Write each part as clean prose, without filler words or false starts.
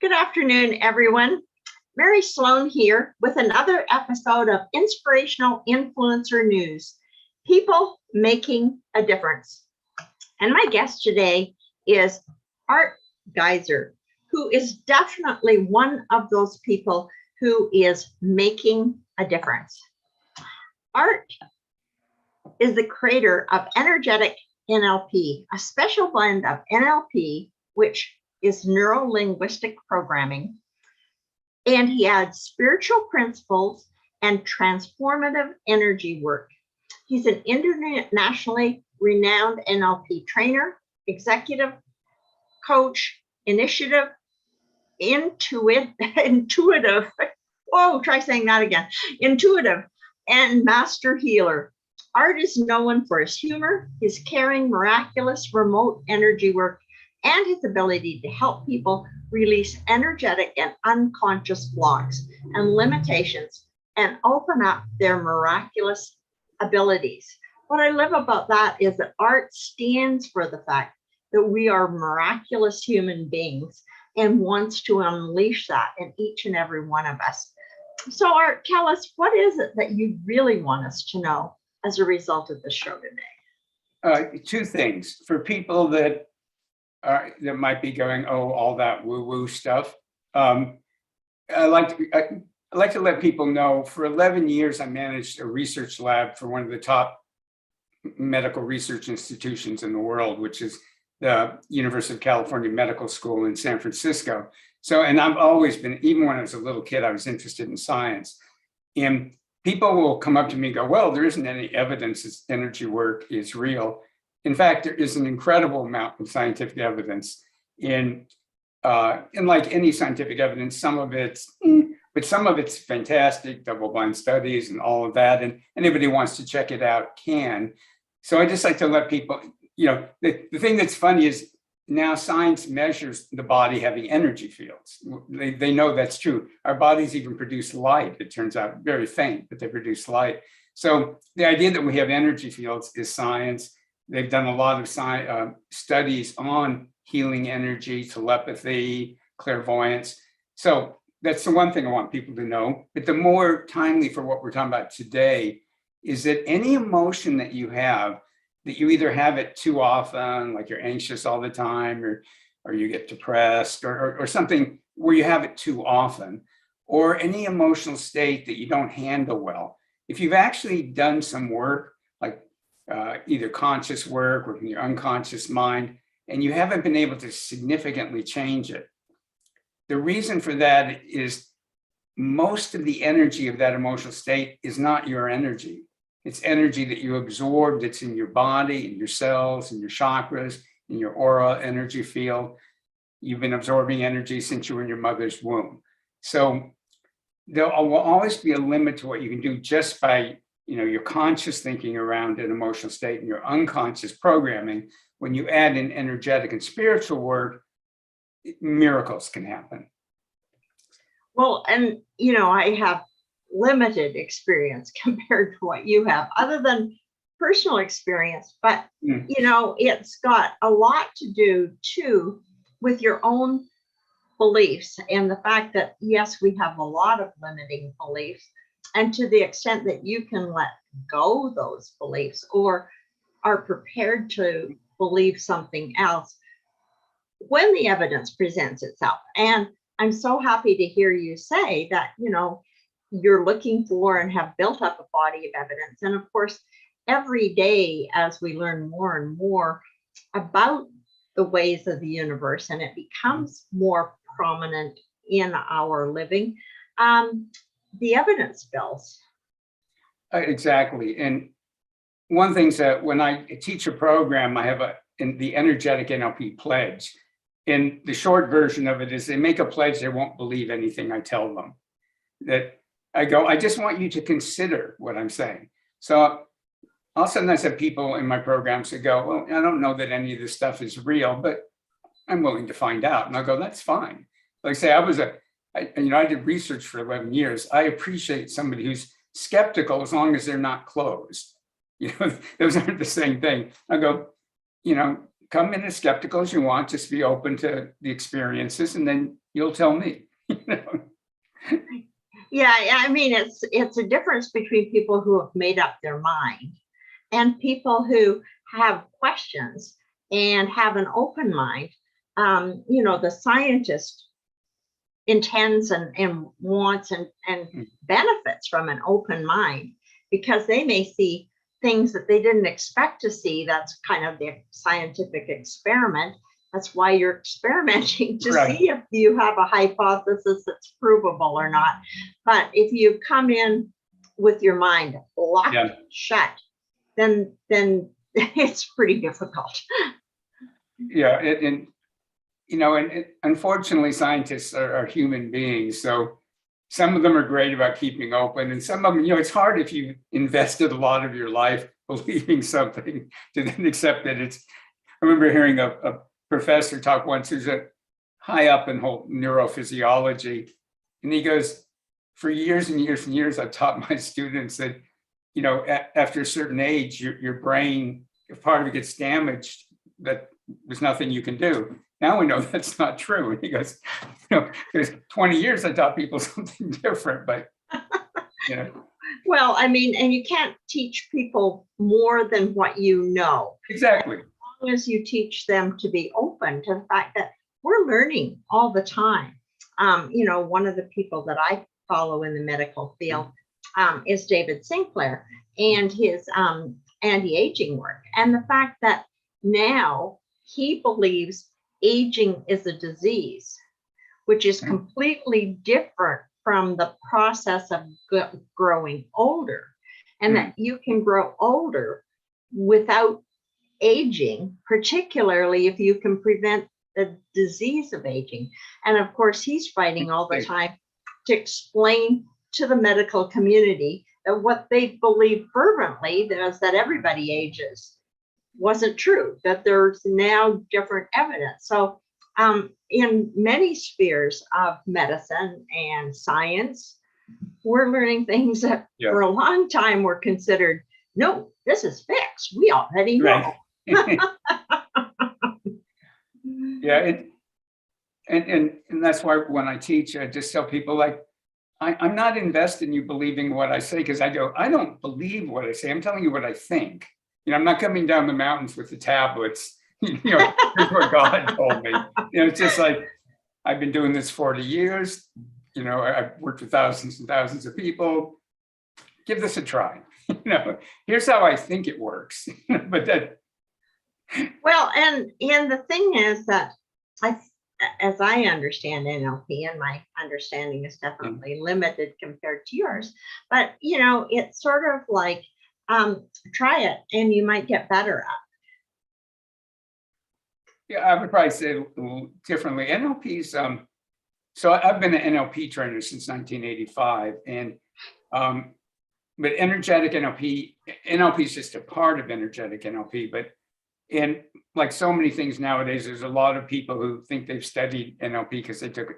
Good afternoon, everyone. Mary Sloan here with another episode of Inspirational Influencer News, People Making a Difference. And my guest today is Art Giser, who is definitely one of those people who is making a difference. Art is the creator of Energetic NLP, a special blend of NLP, which is Neuro-Linguistic Programming, and he adds spiritual principles and transformative energy work. He's an internationally renowned NLP trainer, executive coach, intuitive, intuitive, and master healer. Art is known for his humor, his caring, miraculous remote energy work, and his ability to help people release energetic and unconscious blocks and limitations and open up their miraculous abilities. What I love about that is that Art stands for the fact that we are miraculous human beings and wants to unleash that in each and every one of us. So Art, tell us, what is it that you really want us to know as a result of the show today? Two things. For people that might be going, oh, all that woo-woo stuff. I like to let people know, for 11 years, I managed a research lab for one of the top medical research institutions in the world, which is the University of California Medical School in San Francisco. So, and I've always been, even when I was a little kid, I was interested in science. And people will come up to me and go, well, there isn't any evidence that energy work is real. In fact, there is an incredible amount of scientific evidence in like any scientific evidence, some of it's, but some of it's fantastic, double-blind studies and all of that. And anybody who wants to check it out can. So I just like to let people, the thing that's funny is now science measures the body having energy fields. They know that's true. Our bodies even produce light. It turns out very faint, but they produce light. So the idea that we have energy fields is science. They've done a lot of studies on healing energy, telepathy, clairvoyance. So that's the one thing I want people to know. But the more timely for what we're talking about today is that any emotion that you have, that you either have it too often, like you're anxious all the time, or you get depressed, or something where you have it too often, or any emotional state that you don't handle well. If you've actually done some work, like either conscious work or in your unconscious mind, and you haven't been able to significantly change it. The reason for that is most of the energy of that emotional state is not your energy. It's energy that you absorbed. It's in your body, in your cells, in your chakras, in your aura energy field. You've been absorbing energy since you were in your mother's womb. So there will always be a limit to what you can do just by your conscious thinking around an emotional state and your unconscious programming. When you add in energetic and spiritual work, miracles can happen. Well, and I have limited experience compared to what you have, other than personal experience, but it's got a lot to do too with your own beliefs and the fact that, yes, we have a lot of limiting beliefs. And to the extent that you can let go those beliefs or are prepared to believe something else when the evidence presents itself. And I'm so happy to hear you say that, you're looking for and have built up a body of evidence. And of course, every day as we learn more and more about the ways of the universe and it becomes more prominent in our living, the evidence builds. Exactly. And one thing that when I teach a program, I have the Energetic NLP pledge. And the short version of it is they make a pledge they won't believe anything I tell them. That I go, I just want you to consider what I'm saying. So I'll sometimes have people in my programs that go, well, I don't know that any of this stuff is real, but I'm willing to find out. And I'll go, that's fine. Like I say, I did research for 11 years. I appreciate somebody who's skeptical as long as they're not closed. Those aren't the same thing. I go, come in as skeptical as you want, just be open to the experiences, and then you'll tell me. You know? Yeah, I mean, it's a difference between people who have made up their mind and people who have questions and have an open mind. You know, the scientist intends and wants and benefits from an open mind because they may see things that they didn't expect to see. That's kind of the scientific experiment. That's why you're experimenting to Right. see if you have a hypothesis that's provable or not. But if you come in with your mind locked shut, then it's pretty difficult. Yeah, and you know, and unfortunately, scientists are human beings. So some of them are great about keeping open, and some of them, you know, it's hard if you invested a lot of your life believing something to then accept that it's. I remember hearing a professor talk once who's a high up in whole neurophysiology, and he goes, for years and years and years, I've taught my students that, you know, after a certain age, your brain, if part of it gets damaged, that there's nothing you can do. Now we know that's not true. And he goes, you know, there's 20 years I taught people something different, but, you know. Well, I mean, and you can't teach people more than what you know. Exactly. As long as you teach them to be open to the fact that we're learning all the time. You know, one of the people that I follow in the medical field is David Sinclair and his anti-aging work. And the fact that now he believes aging is a disease, which is completely different from the process of growing older, and that you can grow older without aging, particularly if you can prevent the disease of aging. And of course, he's fighting all the time to explain to the medical community that what they believe fervently is that everybody ages wasn't true, that there's now different evidence. So in many spheres of medicine and science, we're learning things that for a long time were considered, no, this is fixed. We already know. Right. Yeah, and that's why when I teach, I just tell people, like, I'm not invested in you believing what I say, because I don't believe what I say. I'm telling you what I think. You know, I'm not coming down the mountains with the tablets. You know, here's what God told me. You know, it's just like, I've been doing this 40 years. You know, I've worked with thousands and thousands of people. Give this a try. You know, here's how I think it works. But that. Well, and the thing is that as I understand NLP, and my understanding is definitely limited compared to yours, but you know, it's sort of like try it and you might get better at it. Yeah, I would probably say it a little differently. NLP's, so I've been an NLP trainer since 1985, and but energetic NLP is just a part of energetic NLP, but and like so many things nowadays, there's a lot of people who think they've studied NLP because they took it,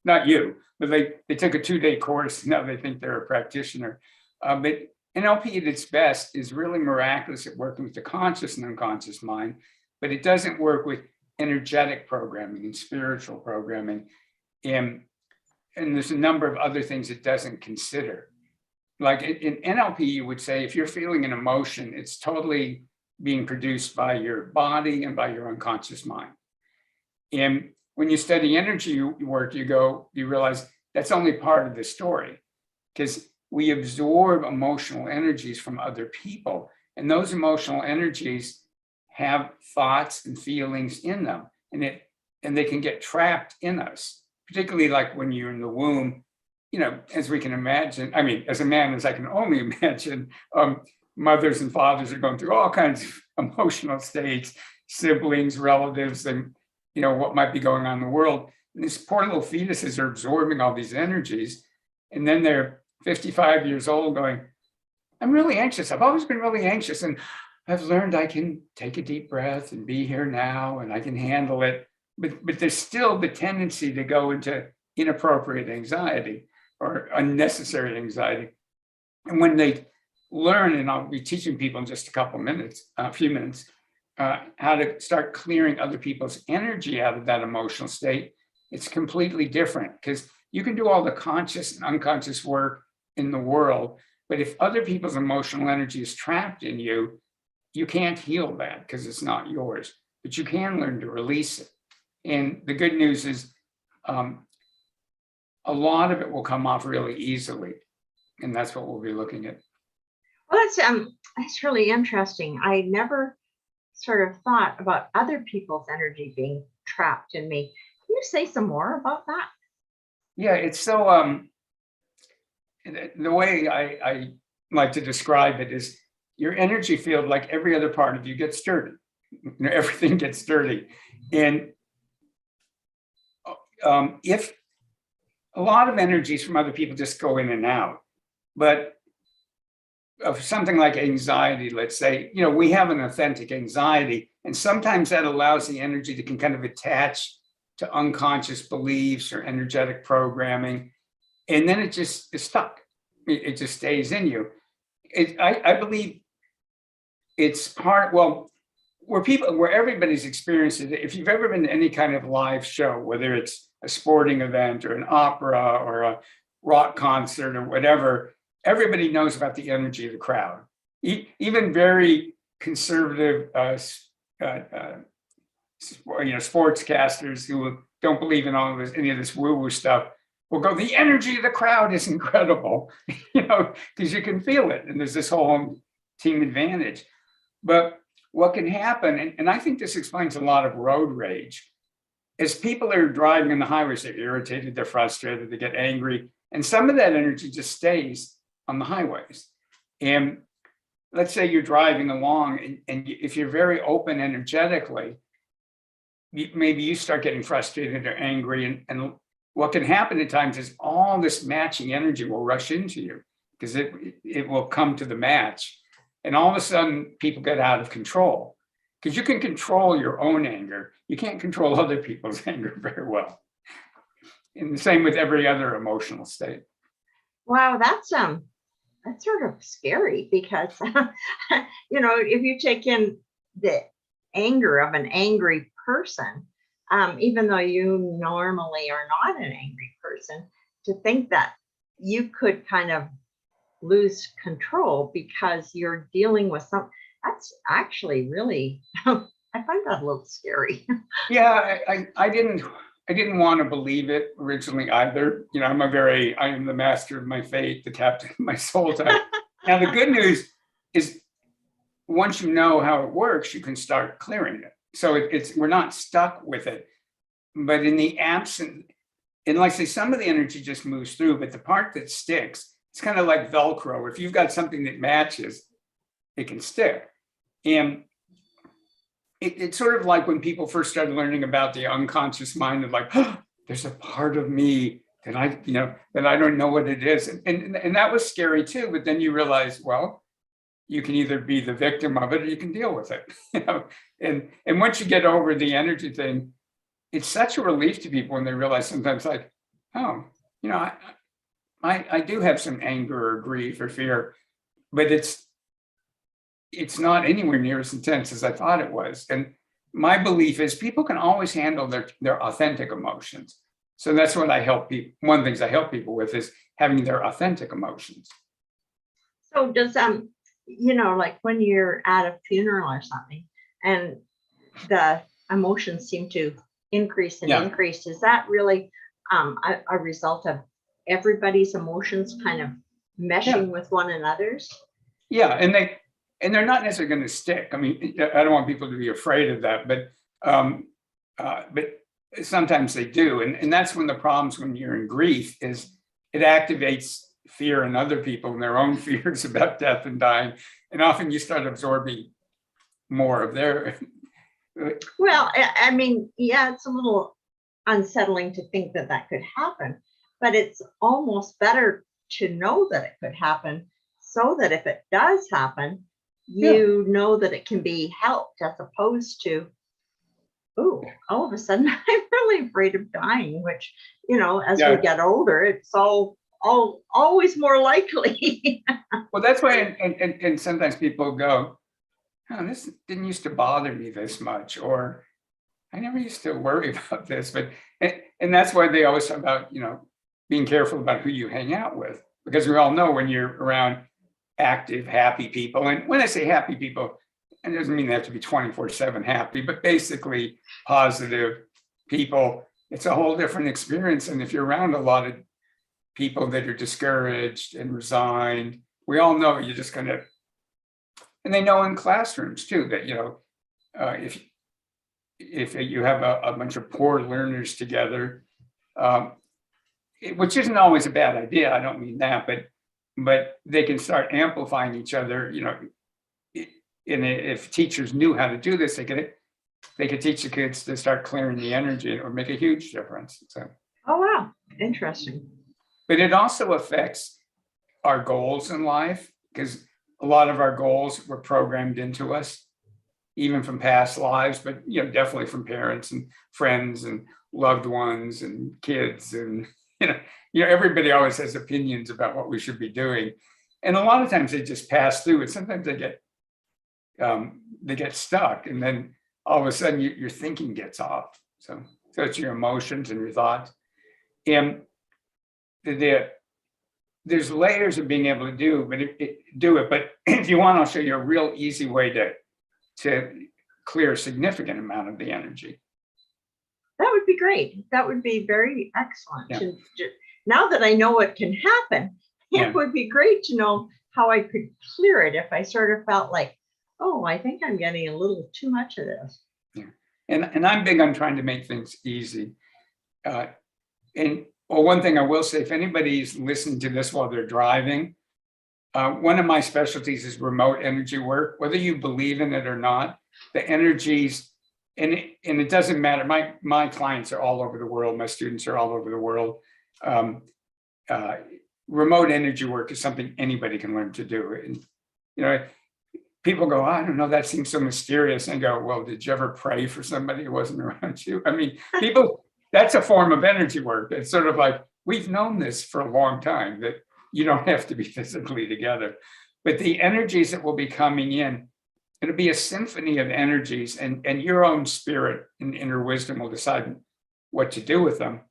not you, but they took a 2-day course. Now they think they're a practitioner. But NLP at its best is really miraculous at working with the conscious and unconscious mind, but it doesn't work with energetic programming and spiritual programming. And there's a number of other things it doesn't consider. Like in NLP, you would say, if you're feeling an emotion, it's totally being produced by your body and by your unconscious mind. And when you study energy work, you realize that's only part of the story, because we absorb emotional energies from other people, and those emotional energies have thoughts and feelings in them, and they can get trapped in us, particularly like when you're in the womb. You know, as we can imagine, I mean, as a man, as I can only imagine, mothers and fathers are going through all kinds of emotional states, siblings, relatives, and you know what might be going on in the world. And these poor little fetuses are absorbing all these energies, and then they're 55 years old going, I'm really anxious. I've always been really anxious, and I've learned I can take a deep breath and be here now, and I can handle it. But there's still the tendency to go into inappropriate anxiety or unnecessary anxiety. And when they learn, and I'll be teaching people in just a few minutes, how to start clearing other people's energy out of that emotional state, it's completely different, because you can do all the conscious and unconscious work in the world, but if other people's emotional energy is trapped in you, you can't heal that because it's not yours, but you can learn to release it. And the good news is a lot of it will come off really easily. And that's what we'll be looking at. Well, that's really interesting. I never sort of thought about other people's energy being trapped in me. Can you say some more about that? Yeah, it's so the way I like to describe it is your energy field, like every other part of you, gets dirty. Everything gets dirty. And if a lot of energies from other people just go in and out, but of something like anxiety, let's say, we have an authentic anxiety, and sometimes that allows the energy to can kind of attach to unconscious beliefs or energetic programming, and then it just is stuck. It just stays in you. I believe it's where everybody's experienced it. If you've ever been to any kind of live show, whether it's a sporting event or an opera or a rock concert or whatever, everybody knows about the energy of the crowd. Even very conservative sportscasters who don't believe in all of this, any of this woo-woo stuff, will go, the energy of the crowd is incredible, because you can feel it, and there's this whole team advantage. But what can happen, and I think this explains a lot of road rage, is people are driving on the highways, they're irritated, they're frustrated, they get angry, and some of that energy just stays on the highways. And let's say you're driving along, and if you're very open energetically, maybe you start getting frustrated or angry, and what can happen at times is all this matching energy will rush into you, because it will come to the match. And all of a sudden, people get out of control, because you can control your own anger. You can't control other people's anger very well. And the same with every other emotional state. Wow, that's sort of scary, because if you take in the anger of an angry person, even though you normally are not an angry person, to think that you could kind of lose control because you're dealing with that's actually really, I find that a little scary. Yeah, I didn't want to believe it originally either. I am the master of my fate, the captain of my soul type. Now, the good news is once you know how it works, you can start clearing it. So we're not stuck with it. But in the absence, and like I say, some of the energy just moves through, but the part that sticks, it's kind of like Velcro. If you've got something that matches, it can stick. And it's sort of like when people first started learning about the unconscious mind, of like, oh, there's a part of me that I don't know what it is. And that was scary too. But then you realize, well, you can either be the victim of it or you can deal with it. And once you get over the energy thing, it's such a relief to people when they realize sometimes, like, oh, I do have some anger or grief or fear, but it's not anywhere near as intense as I thought it was. And my belief is people can always handle their authentic emotions. So that's what I help people. One of the things I help people with is having their authentic emotions. So does, like when you're at a funeral or something and the emotions seem to increase and increase, is that really a result of everybody's emotions kind of meshing with one another's? Yeah, and they're not necessarily going to stick. I mean, I don't want people to be afraid of that, but sometimes they do, and that's when the problems when you're in grief is it activates fear in other people and their own fears about death and dying, and often you start absorbing more of their. Well, I mean, yeah, it's a little unsettling to think that could happen, but it's almost better to know that it could happen, so that if it does happen, you know that it can be helped, as opposed to, oh, all of a sudden I'm really afraid of dying, which, as we get older, it's always more likely. Well, that's why, and sometimes people go, oh, this didn't used to bother me this much, or I never used to worry about this. But and that's why they always talk about, being careful about who you hang out with, because we all know when you're around active, happy people. And when I say happy people, it doesn't mean they have to be 24/7 happy, but basically positive people. It's a whole different experience. And if you're around a lot of people that are discouraged and resigned, we all know you're just going to, and they know in classrooms too, that, if you have a bunch of poor learners together, which isn't always a bad idea, I don't mean that, but they can start amplifying each other, and if teachers knew how to do this, they could teach the kids to start clearing the energy, or make a huge difference. So, Oh, wow. Interesting. but it also affects our goals in life, because a lot of our goals were programmed into us, even from past lives, but definitely from parents and friends and loved ones and kids, and everybody always has opinions about what we should be doing, and a lot of times they just pass through, and sometimes they get stuck, and then all of a sudden your thinking gets off. So it's your emotions and your thoughts, and there's layers of being able to do it. But if you want, I'll show you a real easy way to clear a significant amount of the energy. That would be great. That would be very excellent. Yeah. Now that I know what can happen, Yeah. it would be great to know how I could clear it if I sort of felt like, oh, I think I'm getting a little too much of this. Yeah. And I'm big on trying to make things easy. One thing I will say, if anybody's listening to this while they're driving, one of my specialties is remote energy work. Whether you believe in it or not, the energies, and it doesn't matter. My clients are all over the world. My students are all over the world. Remote energy work is something anybody can learn to do. And people go, I don't know, that seems so mysterious. And I go, well, did you ever pray for somebody who wasn't around you? I mean, that's a form of energy work. It's sort of like, we've known this for a long time, that you don't have to be physically together. But the energies that will be coming in, it'll be a symphony of energies, and your own spirit and inner wisdom will decide what to do with them.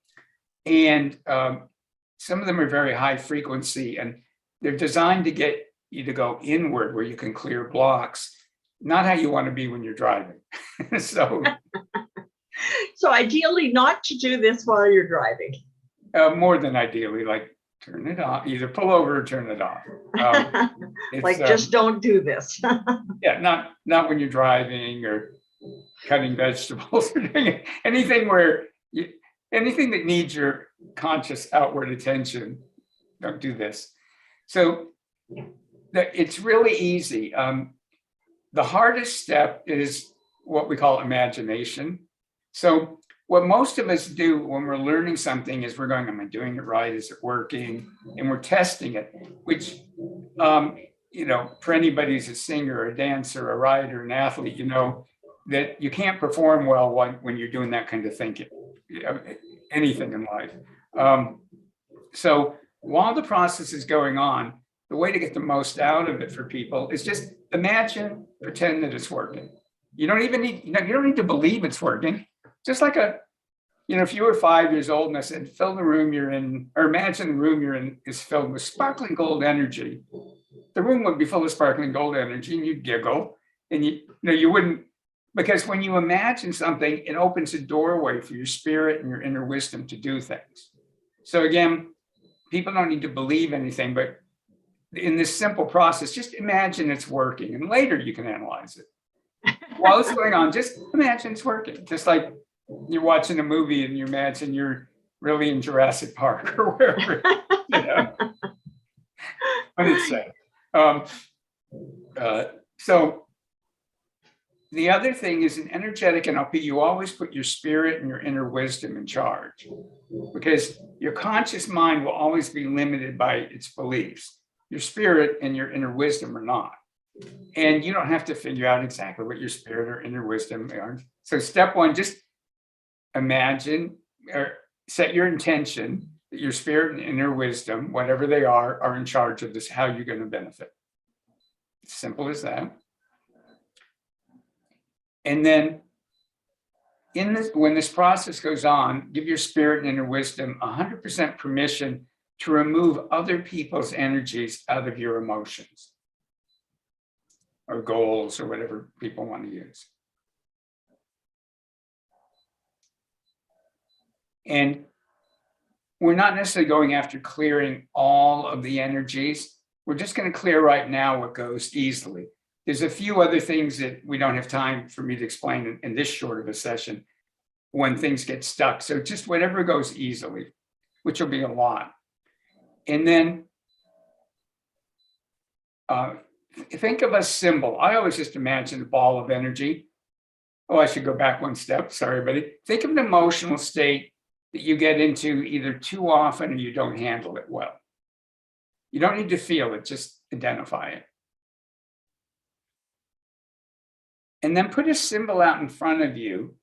And some of them are very high frequency, and they're designed to get you to go inward, where you can clear blocks, not how you want to be when you're driving. So ideally not to do this while you're driving. More than ideally, like turn it off, either pull over or turn it off. Just don't do this. Yeah, not when you're driving or cutting vegetables or doing anything anything that needs your conscious outward attention. Don't do this. So it's really easy. The hardest step is what we call imagination. So what most of us do when we're learning something is we're going, am I doing it right? Is it working? And we're testing it, which, for anybody who's a singer, a dancer, a writer, an athlete, that you can't perform well when you're doing that kind of thinking, anything in life. So while the process is going on, the way to get the most out of it for people is just imagine, pretend that it's working. You don't even need, you don't need to believe it's working. Just like if you were 5 years old and I said, fill the room you're in, or imagine the room you're in is filled with sparkling gold energy. The room would be full of sparkling gold energy, and you'd giggle, and you wouldn't, because when you imagine something, it opens a doorway for your spirit and your inner wisdom to do things. So again, people don't need to believe anything, but in this simple process, just imagine it's working, and later you can analyze it. While it's going on, just imagine it's working. Just like you're watching a movie and you imagine you're really in Jurassic Park or wherever, What did it say? So the other thing is, in energetic NLP, you always put your spirit and your inner wisdom in charge, because your conscious mind will always be limited by its beliefs. Your spirit and your inner wisdom are not. And you don't have to figure out exactly what your spirit or inner wisdom are. So step one, just imagine or set your intention that your spirit and inner wisdom, whatever they are in charge of this, how you're going to benefit. Simple as that. And then when this process goes on, give your spirit and inner wisdom 100% permission to remove other people's energies out of your emotions or goals or whatever people want to use. And we're not necessarily going after clearing all of the energies. We're just going to clear right now what goes easily. There's a few other things that we don't have time for me to explain in this short of a session when things get stuck. So just whatever goes easily, which will be a lot. And then think of a symbol. I always just imagine a ball of energy. Oh, I should go back one step. Sorry, everybody. Think of an emotional state that you get into either too often or you don't handle it well. You don't need to feel it, just identify it. And then put a symbol out in front of you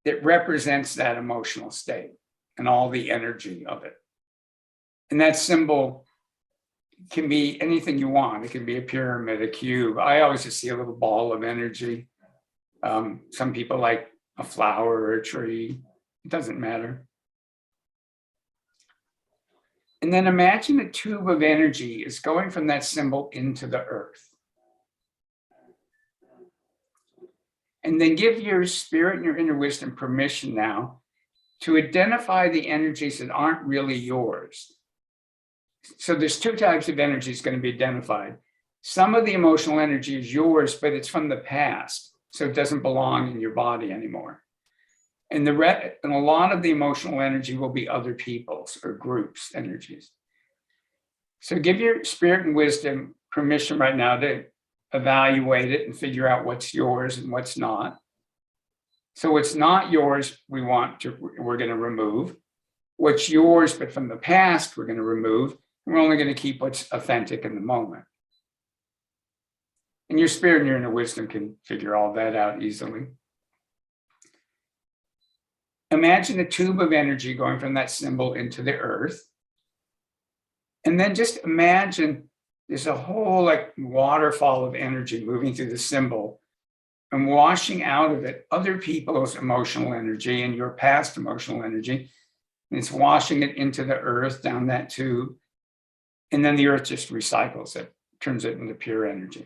that represents that emotional state and all the energy of it. And that symbol can be anything you want. It can be a pyramid, a cube. I always just see a little ball of energy. Some people like a flower or a tree. It doesn't matter. And then imagine a tube of energy is going from that symbol into the earth. And then give your spirit and your inner wisdom permission now to identify the energies that aren't really yours. So there's two types of energies going to be identified. Some of the emotional energy is yours, but it's from the past, so it doesn't belong in your body anymore. And a lot of the emotional energy will be other people's or groups' energies. So give your spirit and wisdom permission right now to evaluate it and figure out what's yours and what's not. So what's not yours, we're going to remove. What's yours, but from the past, we're going to remove. We're only going to keep what's authentic in the moment. And your spirit and your inner wisdom can figure all that out easily. Imagine a tube of energy going from that symbol into the earth. And then just imagine there's a whole like waterfall of energy moving through the symbol and washing out of it other people's emotional energy and your past emotional energy. And it's washing it into the earth down that tube. And then the earth just recycles it, turns it into pure energy.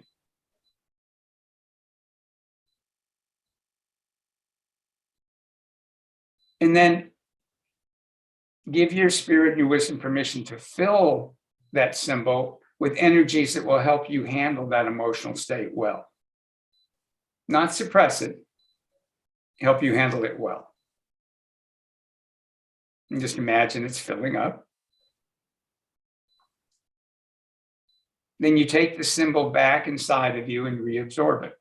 And then give your spirit and your wisdom permission to fill that symbol with energies that will help you handle that emotional state well. Not suppress it, help you handle it well. And just imagine it's filling up. Then you take the symbol back inside of you and reabsorb it.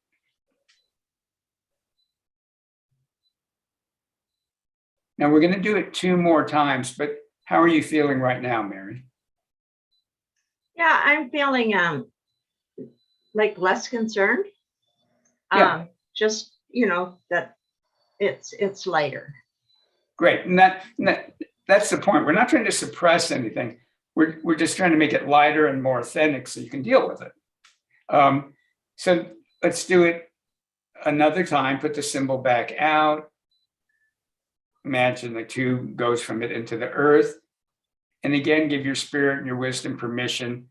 Now we're going to do it 2 more times, but how are you feeling right now, Mary? Yeah, I'm feeling like less concerned. Yeah. Just, that it's lighter. Great. And that's the point. We're not trying to suppress anything. We're just trying to make it lighter and more authentic so you can deal with it. So let's do it another time. Put the symbol back out. Imagine the tube goes from it into the earth. And again, give your spirit and your wisdom permission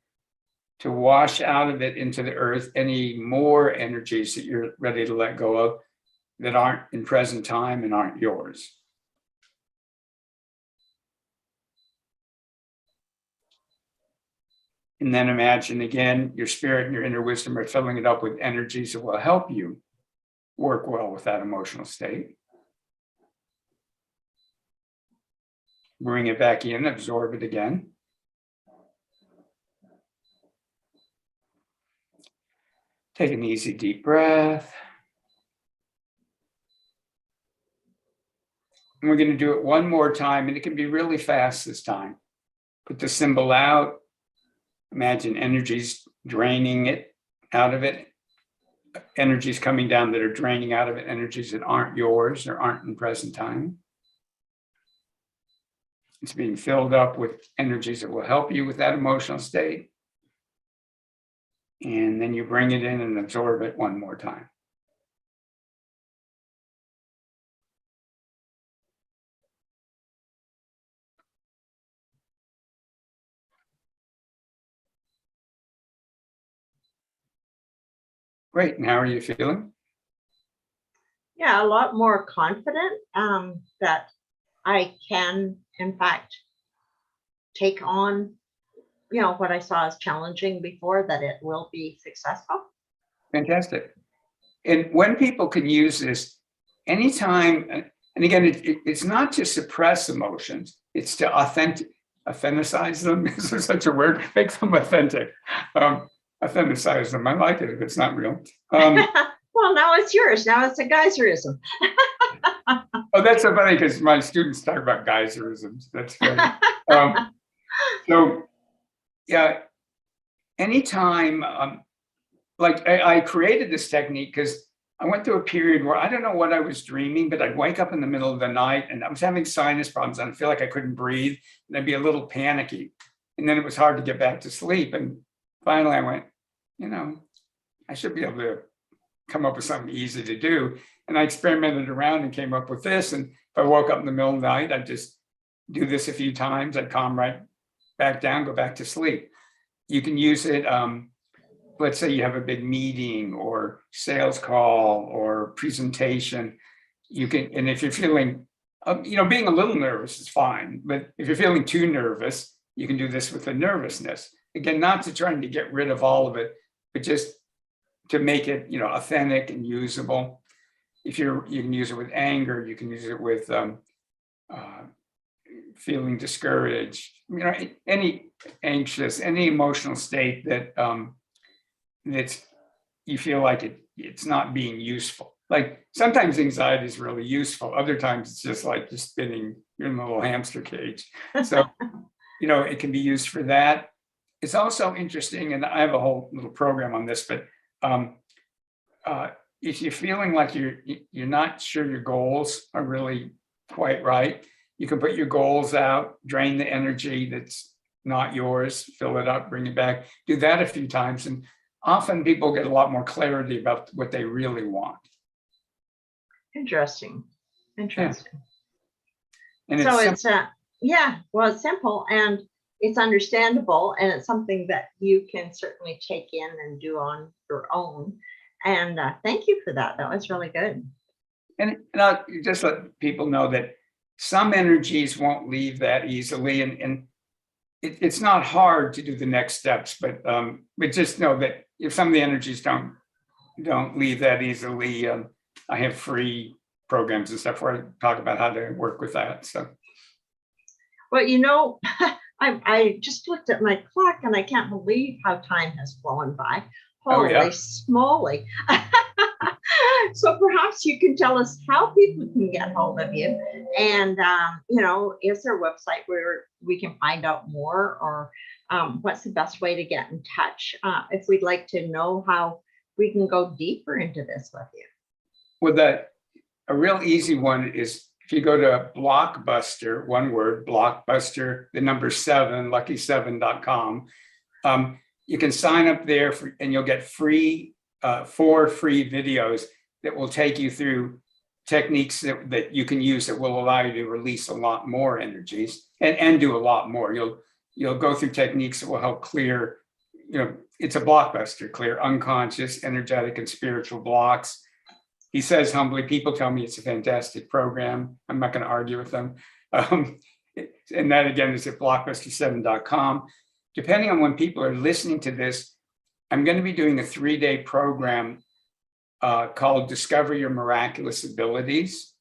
to wash out of it into the earth any more energies that you're ready to let go of that aren't in present time and aren't yours. And then imagine again, your spirit and your inner wisdom are filling it up with energies that will help you work well with that emotional state. Bring it back in, absorb it again. Take an easy deep breath. And we're going to do it one more time, and it can be really fast this time. Put the symbol out. Imagine energies draining it out of it. Energies coming down that are draining out of it, energies that aren't yours or aren't in present time. It's being filled up with energies that will help you with that emotional state. And then you bring it in and absorb it one more time. Great. And how are you feeling? Yeah, a lot more confident that I can, in fact, take on, what I saw as challenging before, that it will be successful. Fantastic. And when people can use this anytime, and again, it's not to suppress emotions, it's to authenticize them. Is there such a word? Make them authentic. Authenticize them. I like it if it's not real. Well, now it's yours. Now it's a geyserism. Oh, that's so funny because my students talk about geyserisms. That's funny. So, yeah, anytime, like I created this technique because I went through a period where I don't know what I was dreaming, but I'd wake up in the middle of the night and I was having sinus problems and I feel like I couldn't breathe and I'd be a little panicky. And then it was hard to get back to sleep. And finally I went, I should be able to come up with something easy to do. And I experimented around and came up with this. And if I woke up in the middle of the night, I'd just do this a few times. I'd calm right back down, go back to sleep. You can use it. Let's say you have a big meeting or sales call or presentation, you can, and if you're feeling, being a little nervous is fine, but if you're feeling too nervous, you can do this with the nervousness. Again, not to trying to get rid of all of it, but just to make it, authentic and usable. You can use it with anger, you can use it with feeling discouraged, any anxious, any emotional state that you feel like it's not being useful. Like sometimes anxiety is really useful. Other times it's just like just spinning, you're in a little hamster cage. So, it can be used for that. It's also interesting, and I have a whole little program on this, but if you're feeling like you're not sure your goals are really quite right, you can put your goals out, drain the energy that's not yours, fill it up, bring it back. Do that a few times, and often people get a lot more clarity about what they really want. Interesting. Yeah. And so it's it's simple and it's understandable, and it's something that you can certainly take in and do on your own. And thank you for that. That was really good. And I'll just let people know that some energies won't leave that easily, and it's not hard to do the next steps, but just know that if some of the energies don't leave that easily, I have free programs and stuff where I talk about how to work with that. So, well, I just looked at my clock and I can't believe how time has flown by. Holy smoly. So perhaps you can tell us how people can get hold of you, and is there a website where we can find out more, or what's the best way to get in touch if we'd like to know how we can go deeper into this with you? Well, a real easy one is if you go to Blockbuster, one word, Blockbuster, the number 7, lucky7.com. You can sign up there and you'll get 4 free videos that will take you through techniques that you can use that will allow you to release a lot more energies and do a lot more. You'll go through techniques that will help clear, it's a blockbuster, clear unconscious, energetic, and spiritual blocks. He says humbly, people tell me it's a fantastic program. I'm not going to argue with them. And that again is at blockbuster7.com. Depending on when people are listening to this, I'm going to be doing a 3-day program called Discover Your Miraculous Abilities.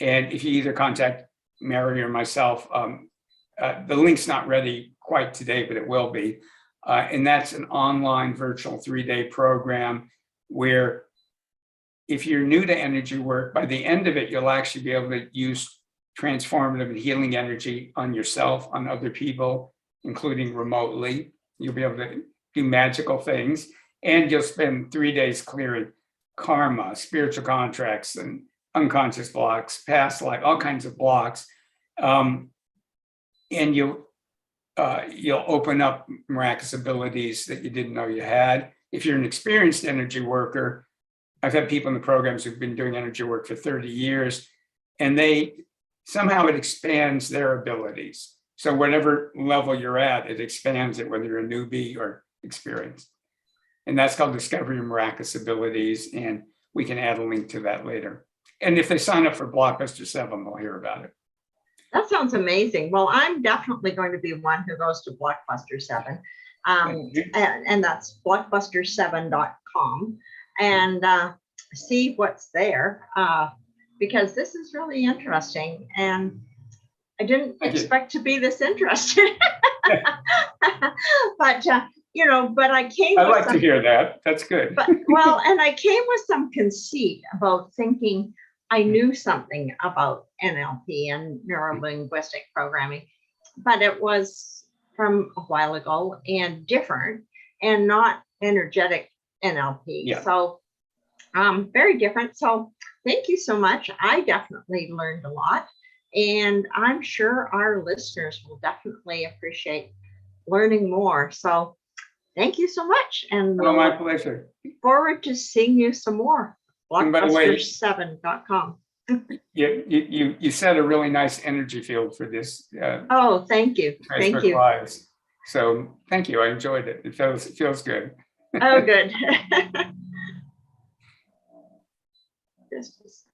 And if you either contact Mary or myself, the link's not ready quite today, but it will be. And that's an online virtual 3-day program where if you're new to energy work, by the end of it, you'll actually be able to use transformative and healing energy on yourself, on other people, including remotely. You'll be able to do magical things, and you'll spend 3 days clearing karma, spiritual contracts, and unconscious blocks, past life, all kinds of blocks. And you'll open up miraculous abilities that you didn't know you had. If you're an experienced energy worker, I've had people in the programs who've been doing energy work for 30 years, and somehow it expands their abilities. So whatever level you're at, it expands it, whether you're a newbie or experienced. And that's called Discover Your Miraculous Abilities. And we can add a link to that later. And if they sign up for Blockbuster 7, they'll hear about it. That sounds amazing. Well, I'm definitely going to be one who goes to Blockbuster 7. And that's blockbuster7.com and see what's there, because this is really interesting. And I didn't expect to be this interested. But, but I came I with like to hear that. That's good. But, well, and I came with some conceit about thinking I knew something about NLP and neuro-linguistic programming, but it was from a while ago and different and not energetic NLP. Yeah. So very different. So thank you so much. I definitely learned a lot, and I'm sure our listeners will definitely appreciate learning more. So thank you so much. And Oh, my we'll pleasure. look forward to seeing you some more. And by the way, Blockbuster7.com. you set a really nice energy field for this. Oh, thank you. Thank Facebook you. Lives. So thank you. I enjoyed it. It feels good. Oh, good. This was